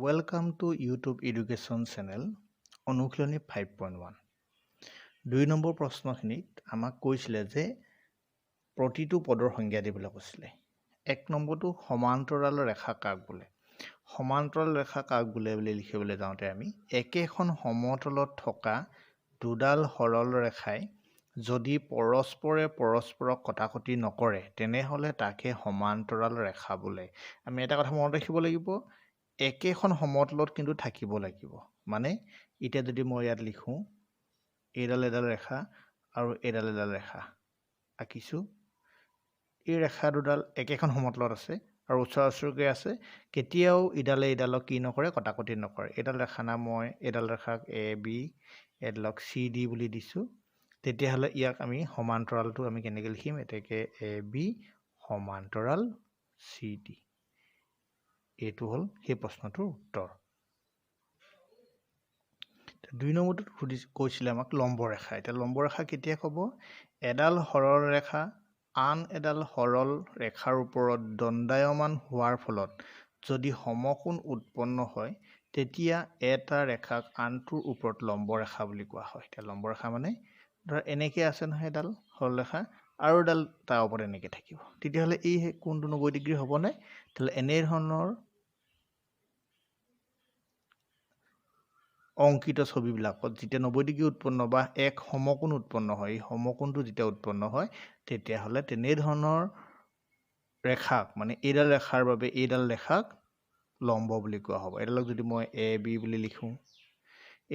Welcome to YouTube Education Channel অনুশীলনী 5.1 2 number প্ৰশ্নখিনিত আমাক কৈছিলে যে প্ৰতিটো পদৰ সংজ্ঞা দিবলৈ কৈছিলে 1 নম্বৰটো সমান্তৰাল ৰেখা কাক বোলে সমান্তৰাল ৰেখা কাক বোলে বুলি লিখিবলৈ যাওঁতে আমি একেখন সমতলত থকা দুডাল সৰল ৰেখাই যদি পৰস্পৰে পৰস্পৰক কটাকটি নকৰে তেনেহলে তাকে সমান্তৰাল ৰেখা বোলে আমি এটা কথা মনত ৰাখিব লাগিব একেখন সমতলত কিন্তু থাকিব লাগিব মানে এটা যদি মই ইয়াত লিখো এডাল ৰেখা আৰু এডাল ৰেখা আঁকিছো এই ৰেখা দুডাল একেখন সমতলত আছে আৰু ওচৰা-ওচৰিকৈ আছে কেতিয়াও ইডালক কি নকৰে কটাকটি নকৰে এডাল ৰেখা নাম মই এডাল ৰেখাক এ বি এডালক চি ডি বুলি দিছো তেতিয়াহলে ইয়াক আমি সমান্তৰালটো আমি কেনেকৈ লিখিম এতেকে এ বি সমান্তৰাল চি ডি এইটো হল সেই প্ৰশ্নটোৰ উত্তৰ 2 নম্বৰটো কৈছিলে আমাক লম্ব ৰেখা এটা লম্ব ৰেখা কেতিয়া ক'ব এডাল সৰল ৰেখা আন এডাল সৰল ৰেখাৰ ওপৰত দণ্ডায়মান হোৱাৰ ফলত যদি সমকোণ উৎপন্ন হয় তেতিয়া এটা ৰেখাক আনটোৰ ওপৰত লম্ব ৰেখা বুলি কোৱা হয় এটা লম্ব ৰেখা মানে ধৰ এনেকৈ আছে নহয় এডাল সৰল ৰেখা আৰু এডাল তাৰ ওপৰত এনেকৈ থাকিব তেতিয়াহলে এই কোণটো 90 ডিগ্ৰী হ'ব নে তাহলে এনে ধৰণৰ অঙ্কিত ছবিবিলাকত যেতিয়া 90 ডিগ্ৰী উৎপন্ন বা এক সমকোণ উৎপন্ন হয় এই সমকোণটো যেতিয়া উৎপন্ন হয় তেতিয়াহলে তেনে ধৰণৰ ৰেখাক মানে এইডাল ৰেখাৰ বাবে এইডাল ৰেখাক লম্ব বুলি কোৱা হ'ব এডালক যদি মই এ বি বুলি লিখো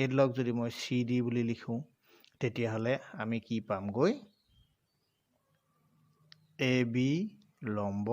এইডালক যদি মই চি ডি বুলি লিখো তেতিয়াহলে আমি কি পামগৈ এ বি লম্ব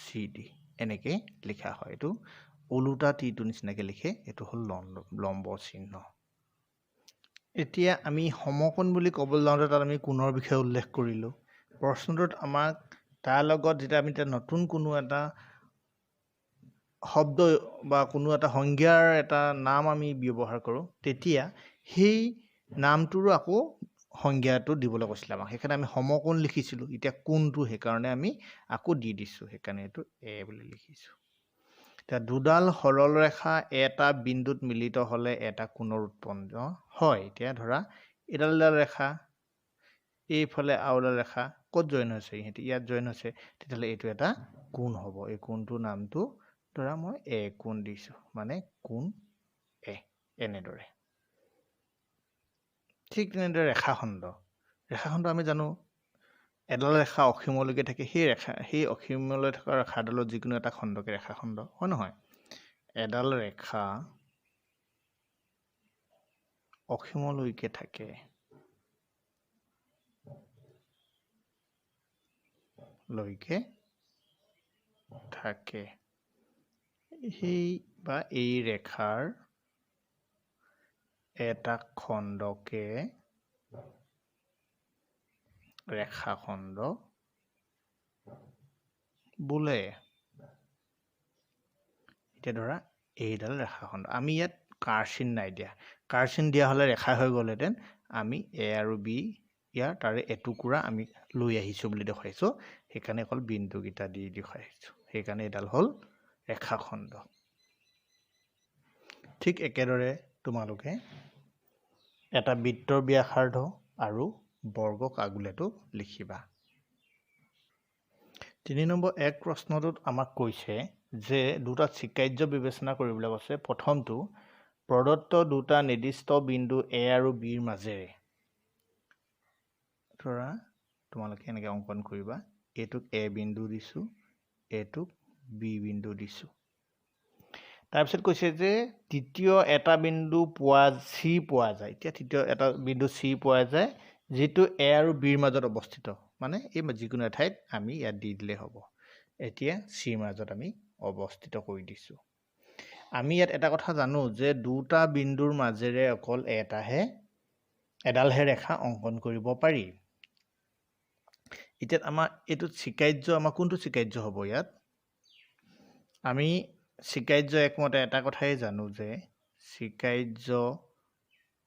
চি ডি এনেকৈ লিখা হয় এইটো ওলোটা টিটো নিচিনাকৈ লিখে এইটো হল লম্ব চিহ্ন এতিয়া আমি সমকোণ বুলি ক'বলৈ যাওঁতে তাত আমি কোণৰ বিষয়ে উল্লেখ কৰিলো প্ৰশ্নটোত আমাক তাৰ লগত যেতিয়া আমি নতুন কোনো এটা শব্দ বা কোনো এটা সংজ্ঞাৰ এটা নাম আমি ব্যৱহাৰ কৰোঁ তেতিয়া সেই নামটোৰো আকৌ সংজ্ঞাটো দিবলৈ কৈছিলে আমাক সেইকাৰণে আমি সমকোণ লিখিছিলোঁ এতিয়া কোণটো সেইকাৰণে আমি আকৌ দি দিছোঁ সেইকাৰণে এইটো এ বুলি লিখিছোঁ এতিয়া দুডাল সৰল ৰেখা এটা বিন্দুত মিলিত হলে এটা কোণৰ উৎপন্ন হয় এতিয়া ধৰা এডাল ৰেখা এইফালে আউডাল ৰেখা ক'ত জইন হৈছে ইহঁতি ইয়াত জইন হৈছে তেতিয়াহ'লে এইটো এটা কোণ হ'ব এই কোণটোৰ নামটো ধৰা মই এ কোণ দিছোঁ মানে কোণ এ এনেদৰে ঠিক তেনেদৰে ৰেখাখণ্ড আমি জানো এডাল ৰেখা অসীমলৈকে থাকে সেই অসীমলৈ থকা ৰেখাডালত যিকোনো এটা খণ্ডকে ৰেখাখণ্ড হয় নহয় এডাল ৰেখা অসীমলৈকে থাকে সেই বা এই ৰেখাৰ এটা খণ্ডকে ৰেখাখণ্ড বোলে এতিয়া ধৰা এইডাল ৰেখাখণ্ড আমি ইয়াত কাৰচিন নাই দিয়া কাৰচিন দিয়া হলে ৰেখা হৈ গ'লহেঁতেন আমি এ আৰু বি ইয়াৰ তাৰে এটুকুৰা আমি লৈ আহিছোঁ বুলি দেখুৱাইছোঁ সেইকাৰণে অকল বিন্দুকেইটা দি দেখুৱাইছোঁ সেইকাৰণে এইডাল হ'ল ৰেখাখণ্ড ঠিক একেদৰে তোমালোকে এটা বৃত্তৰ ব্যাসাৰ্ধ আৰু বৰ্গক আগুলেটো লিখিবা 3 নম্বৰ এক প্ৰশ্নটোত আমাক কৈছে যে দুটা চিকাৰ্য বিবেচনা কৰিবলৈ কৈছে প্ৰথমটো প্ৰদত্ত দুটা নিৰ্দিষ্ট বিন্দু এ আৰু বিৰ মাজেৰে ধৰা তোমালোকে এনেকৈ অংকন কৰিবা এইটোক এ বিন্দু দিছোঁ এইটোক বি বিন্দু দিছোঁ তাৰপিছত কৈছে যে তৃতীয় এটা বিন্দু চি পোৱা যায় এতিয়া তৃতীয় এটা বিন্দু চি পোৱা যায় যিটো এ আৰু বিৰ মাজত অৱস্থিত মানে এই যিকোনো ঠাইত আমি ইয়াত দি দিলে হ'ব এতিয়া চিৰ মাজত আমি অৱস্থিত কৰি দিছোঁ আমি ইয়াত এটা কথা জানো যে দুটা বিন্দুৰ মাজেৰে অকল এডালহে ৰেখা অংকন কৰিব পাৰি এতিয়া আমাৰ এইটো চিকাৰ্য আমাৰ কোনটো চিকাৰ্য হ'ব ইয়াত আমি চিকাৰ্য একমতে এটা কথাই জানো যে চিকাৰ্য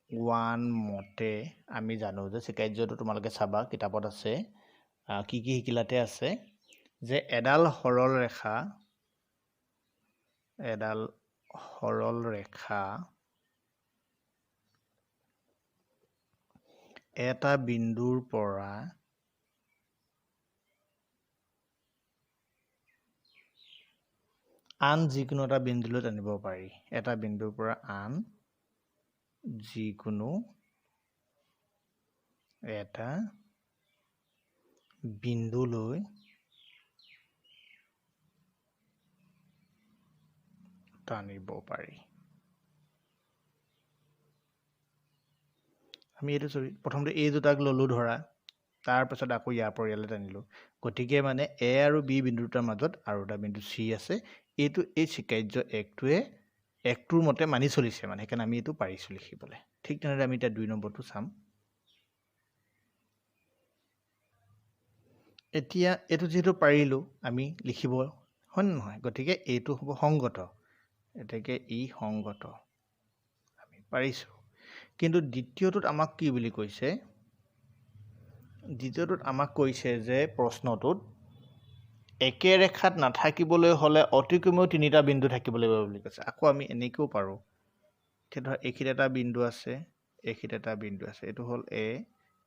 1 মতে আমি জানো যে চিকাৰ্যটো তোমালোকে চাবা কিতাপত আছে কি শিকিলাতে আছে যে এডাল সৰল ৰেখা সৰল ৰেখা এটা বিন্দুৰ পৰা আন যিকোনো এটা বিন্দুলৈ টানিব পাৰি। এটা বিন্দুৰ পৰা আন যিকোনো এটা বিন্দুলৈ টানিব পাৰি। আমি এইটো প্ৰথমতে এই দুটাক ললো ধৰা, তাৰপিছত আকৌ ইয়াৰ পৰা ইয়ালৈ টানিলোঁ। গতিকে মানে এ আৰু বি বিন্দু দুটাৰ মাজত আৰু এটা বিন্দু চি আছে। এই স্বীকাৰ্য একটোৰ মতে মানি চলিছে, মানে সেইকাৰণে আমি এইটো পাৰিছোঁ লিখিবলৈ। ঠিক তেনেদৰে আমি এতিয়া 2 নম্বৰটো চাম। এতিয়া এইটো যিহেতু পাৰিলোঁ আমি লিখিব, হয় নে নহয়? গতিকে এইটো হ'ব সংগত, গতিকে ই সংগত, আমি পাৰিছোঁ। কিন্তু দ্বিতীয়টোত আমাক কি বুলি কৈছে? দ্বিতীয়টোত আমাক কৈছে যে প্ৰশ্নটোত একে ৰেখাত নাথাকিবলৈ হ'লে অতি কমেও 3টা বিন্দু থাকিব লাগিব বুলি কৈছে। আকৌ আমি এনেকৈও পাৰোঁ। এতিয়া ধৰা এইখিনিত এটা বিন্দু আছে, এইখিনিত এটা বিন্দু আছে। এইটো হ'ল এ,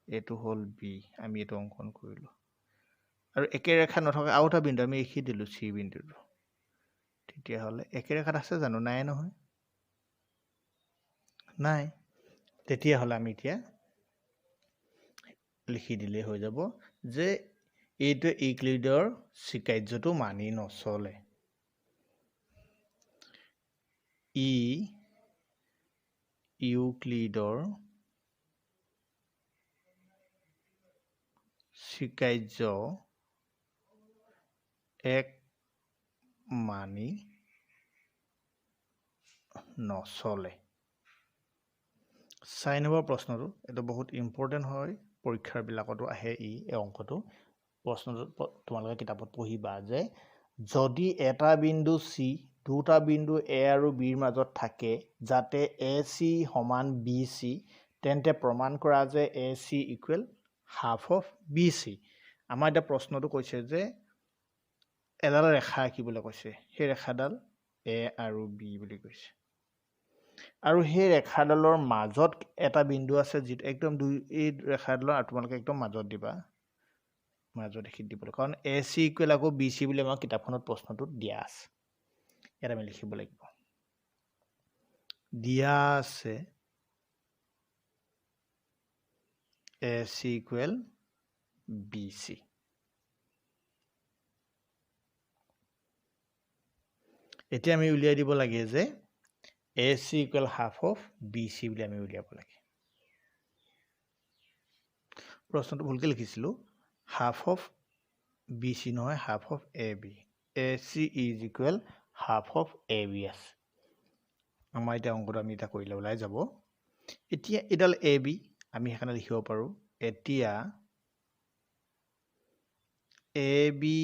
এইটো হ'ল বি। আমি এইটো অংকন কৰিলোঁ। আৰু একে ৰেখাত নথকা আৰু এটা বিন্দু আমি এইখিনি দিলোঁ, চি বিন্দুটো। তেতিয়াহ'লে একে ৰেখাত আছে জানো? নাই নহয়, নাই। তেতিয়াহ'লে আমি এতিয়া লিখি দিলেই হৈ যাব যে এইটো ইউক্লিডৰ স্বীকাৰ্যটো মানি নচলে। ই ইউক্লিডৰ স্বীকাৰ্য এক মানি নচলে। 4 নম্বৰ প্ৰশ্নটো, এইটো বহুত ইম্পৰ্টেণ্ট হয়, পৰীক্ষাবিলাকতো আহে এই অংকটো। প্ৰশ্নটো তোমালোকে কিতাপত পঢ়িবা যে যদি এটা বিন্দু চি দুটা বিন্দু এ আৰু বিৰ মাজত থাকে যাতে এ চি সমান বি চি, তেন্তে প্ৰমাণ কৰা যে A C equal half of B C. আমাৰ এতিয়া প্ৰশ্নটো কৈছে যে এডাল ৰেখা আঁকিবলৈ কৈছে। সেই ৰেখাডাল এ আৰু বি বুলি কৈছে। আৰু সেই ৰেখাডালৰ মাজত এটা বিন্দু আছে, যিটো একদম এই ৰেখাডালৰ তোমালোকে একদম মাজত দিবা, মাজত এইখিনিত দিব লাগিব। কাৰণ এ চি ইকুৱেল আকৌ বি চি বুলি আমাৰ কিতাপখনত প্ৰশ্নটোত দিয়া আছে। ইয়াত আমি লিখিব লাগিব, দিয়া আছে A C equal B C. এতিয়া আমি উলিয়াই দিব লাগে যে A C equal half of B C বুলি আমি উলিয়াব লাগে। প্ৰশ্নটো ভুলকৈ লিখিছিলোঁ, হাফ অফ বি চি নহয়, half of A B. A C is equal half of A B আছে। আমাৰ এতিয়া অংকটো আমি এতিয়া কৰিলে ওলাই যাব। এতিয়া এইডাল এ বি আমি সেইকাৰণে লিখিব পাৰোঁ, এতিয়া এ বি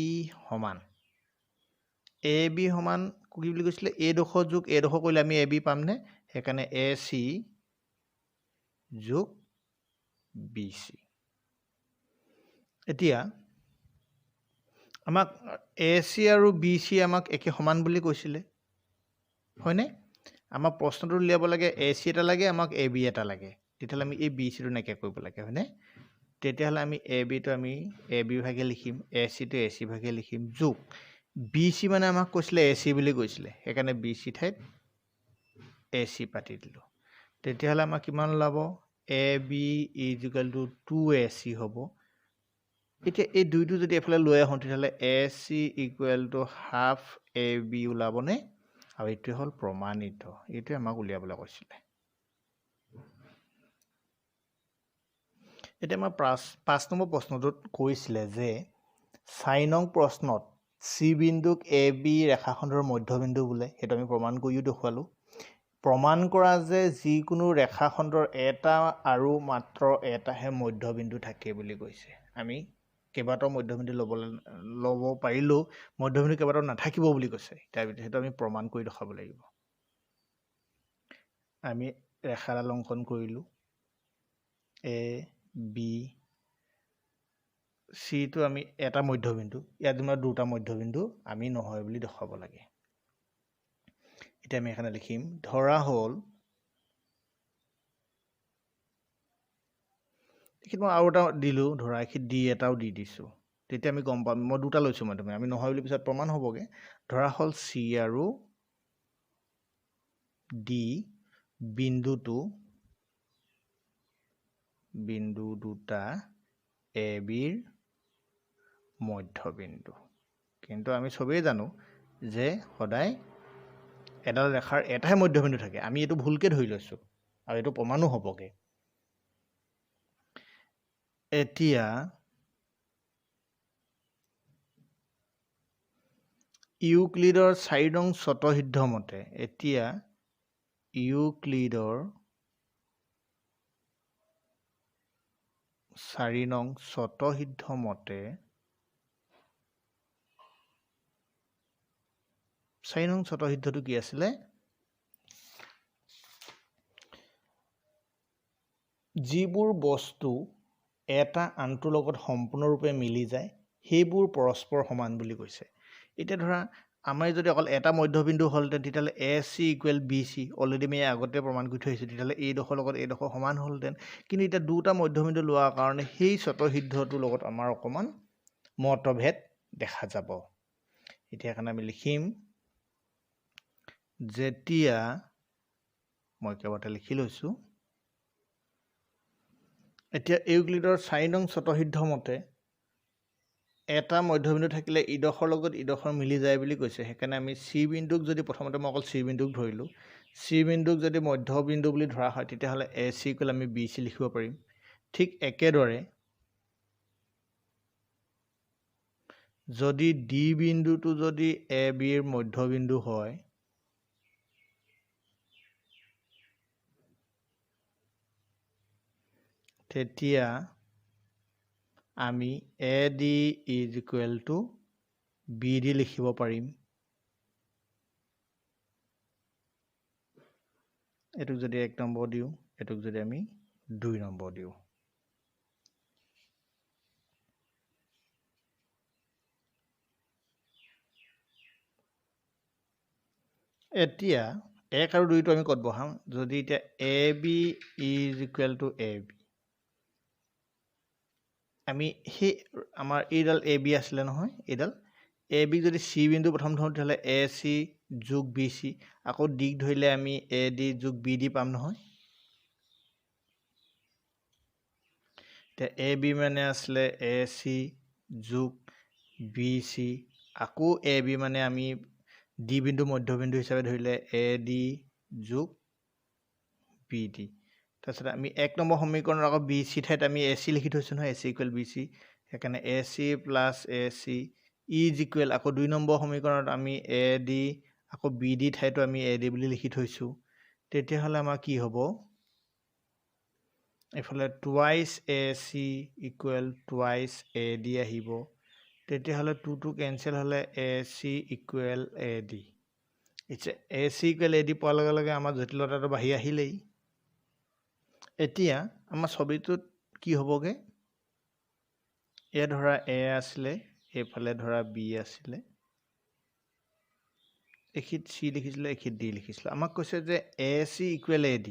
সমান কি বুলি কৈছিলে? এইডোখৰ যোগ এইডোখৰ কৰিলে আমি এ বি পামনে? সেইকাৰণে এ চি যোগ বি চি। এতিয়া আমাক এ চি আৰু বি চি আমাক একে সমান বুলি কৈছিলে, হয়নে? আমাক প্ৰশ্নটো উলিয়াব লাগে এ চি এটা লাগে, আমাক এ বি এটা লাগে। তেতিয়াহ'লে আমি এই বি চিটো নাইকিয়া কৰিব লাগে, হয়নে? তেতিয়াহ'লে আমি এ বিটো আমি এ বি ভাগে লিখিম, এ চিটো এ চি ভাগে লিখিম, যোগ বি চি মানে আমাক কৈছিলে এ চি বুলি কৈছিলে, সেইকাৰণে বি চি ঠাইত এ চি পাতি দিলোঁ। তেতিয়াহ'লে আমাৰ কিমান ওলাব? A B is equal to 2ac হ'ব। এতিয়া এই দুইটো যদি এফালে লৈ আহোঁ তেতিয়াহ'লে A C equal to half A B ওলাবনে? আৰু এইটোৱে হ'ল প্ৰমাণিত, এইটোৱে আমাক উলিয়াবলৈ কৈছিলে। এতিয়া আমাৰ 5 নম্বৰ প্ৰশ্নটোত কৈছিলে যে 4 নং প্ৰশ্নত চি বিন্দুক এ বি ৰেখাখণ্ডৰ মধ্যবিন্দু বোলে। সেইটো আমি প্ৰমাণ কৰিও দেখুৱালোঁ। প্ৰমাণ কৰা যে যিকোনো ৰেখাখণ্ডৰ এটা আৰু মাত্ৰ এটাহে মধ্যবিন্দু থাকে বুলি কৈছে। আমি কেইবাটাও মধ্যবিন্দু ল'ব পাৰিলেও মধ্যবিন্দু কেইবাটাও নাথাকিব বুলি কৈছে। সেইটো আমি প্ৰমাণ কৰি দেখাব লাগিব। আমি ৰেখাডাল অংকন কৰিলোঁ, এ বি চিটো আমি এটা মধ্যবিন্দু, ইয়াত যেনিবা দুটা মধ্যবিন্দু আমি নহয় বুলি দেখুৱাব লাগে। তেতিয়া আমি এখানে লিখিম ধৰা হল এখিত মই আৰু এটা দিলোঁ ধৰা এখিত ডি এটাও দি দিছোঁ তেতিয়া আমি গম পাম মই দুটা লৈছোঁ মানে আমি নহয় বুলি পিছত প্ৰমাণ হ'বগে ধৰা হল চি আৰু ডি বিন্দু দুটা এ বিৰ মধ্যবিন্দু কিন্তু আমি সবেই জানো যে সদায় এডাল ৰেখাৰ এটাহে মধ্যবিন্দু থাকে আমি এইটো ভুলকে ধৰি লৈছোঁ আৰু এইটো প্ৰমাণো হ'বগে এতিয়া ইউক্লিডৰ 4 নং স্বতঃসিদ্ধ মতে ইউক্লিডৰ 4 নং স্বতঃসিদ্ধ মতে 4 নং স্বতঃসিদ্ধটো কি আছিলে যিবোৰ বস্তু এটা আনটোৰ লগত সম্পূৰ্ণৰূপে মিলি যায় সেইবোৰ পৰস্পৰ সমান বুলি কৈছে এতিয়া ধৰা আমাৰ যদি অকল এটা মধ্যবিন্দু হলতে তেতিয়ালে AC = BC অলৰেডি আমি আগতে প্ৰমাণ কৰি থৈছো তেতিয়ালে এই ডখৰ লগত এই ডখৰ সমান হলতেন কিন্তু এটা দুটা মধ্যবিন্দু লোৱাৰ কাৰণে সেই স্বতঃসিদ্ধটোৰ লগত আমাৰ অকমান মতভেদ দেখা যাব এতিয়া কাৰণে আমি লিখিম যেতিয়া মই কেৱটা লিখি লৈছো এতিয়া ইউক্লিডৰ 4 নং স্বতঃসিদ্ধ মতে এটা মধ্যবিন্দু থাকিলে ইডখৰ লগত ইডখৰ মিলি যায় বুলি কৈছে সেইকাৰণে আমি সি বিন্দুক যদি প্ৰথমতে মই অকল সি বিন্দুক ধৰিলো সি বিন্দুক যদি মধ্যবিন্দু বুলি ধৰা হয় তেতিয়াহলে AC = আমি BC লিখিব পাৰিম ঠিক একেদৰে যদি ডি বিন্দুটো যদি AB ৰ মধ্যবিন্দু হয় তেতিয়া আমি AD = BD লিখিব পাৰিম এটুক যদি 1 নম্বৰ দিও এটুক যদি আমি 2 নম্বৰ দিও এতিয়া 1 আৰু 2 টো আমি কত বহাম যদি এতিয়া AB = AB আমি হে আমাৰ এইডাল AB আছিল নহয় এইডাল AB যদি C বিন্দু প্ৰথম ধৰো তেলে AC + BC আকৌ D ধৰিলে আমি AD + BD পাম নহয় তে AB মানে আসলে AC + BC আকৌ AB মানে আমি D বিন্দু মধ্যবিন্দু হিচাপে ধৰিলে AD + BD তাৰছত আমি 1 নম্বৰ সমীকৰণৰ আকৌ BC ঠাইত আমি AC লিখি থৈছো নহয় AC = BC সেইকাৰণে AC + AC = আকৌ 2 নম্বৰ সমীকৰণত আমি AD আকৌ BD ঠাইতো আমি AD বুলি লিখি থৈছো তেতিয়া হলে আমাৰ কি হ'ব এফালে twice AC = twice AD আহিব তেতিয়া হলে 2 টো কেনসেল হলে AC = AD it's AC = AD পোৱাৰ লগে লগে আমাৰ জটিলতাটো বাঢ়ি আহিলেই এতিয়া আমাৰ ছবিটোত কি হ'বগে এ ধৰা A আছিলে এফালে ধৰা B আছিলে এখিত C লিখিছিলে এখিত D লিখিছিলে আমাক কৈছে যে AC = AD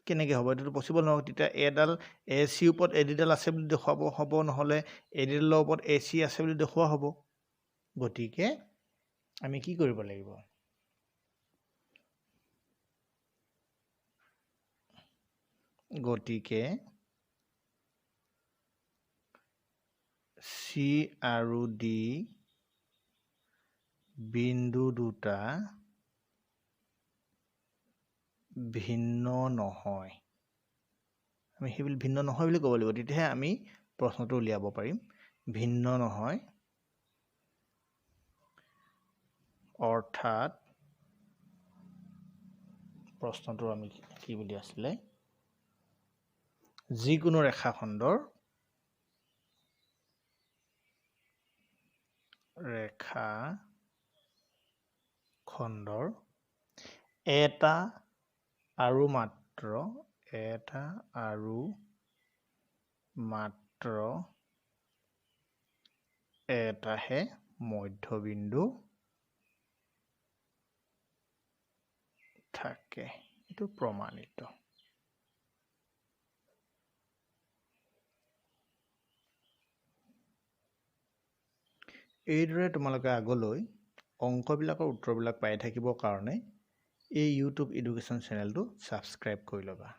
কেনেকৈ হ'ব এটো পসিবল নহয় তেতিয়া এডাল AC ওপৰত AD ডাল আছে বুলি দেখাব হ'ব নহলে AD ডালৰ ওপৰত AC আছে বুলি দেখুৱা হ'ব গতিকে আমি কি কৰিব লাগিব গতিকে C আৰু D বিন্দু দুটা ভিন্ন নহয় আমি হেবিল ভিন্ন নহয় বুলি ক'ব লাগিব তেতিয়াহে আমি প্ৰশ্নটো উলিয়াব পাৰিম ভিন্ন নহয় অৰ্থাৎ প্ৰশ্নটো আমি কি বুলি আছিলে যিকোনো ৰেখাখণ্ডৰ এটা আৰু মাত্ৰ এটাহে মধ্যবিন্দু থাকে, এইটো প্ৰমাণিত। এইদৰে তোমালোকে আগলৈ অংকবিলাকৰ উত্তৰবিলাক পাই থাকিবৰ কাৰণে এই ইউটিউব এডুকেশ্যন চেনেলটো ছাবস্ক্ৰাইব কৰি ল'বা।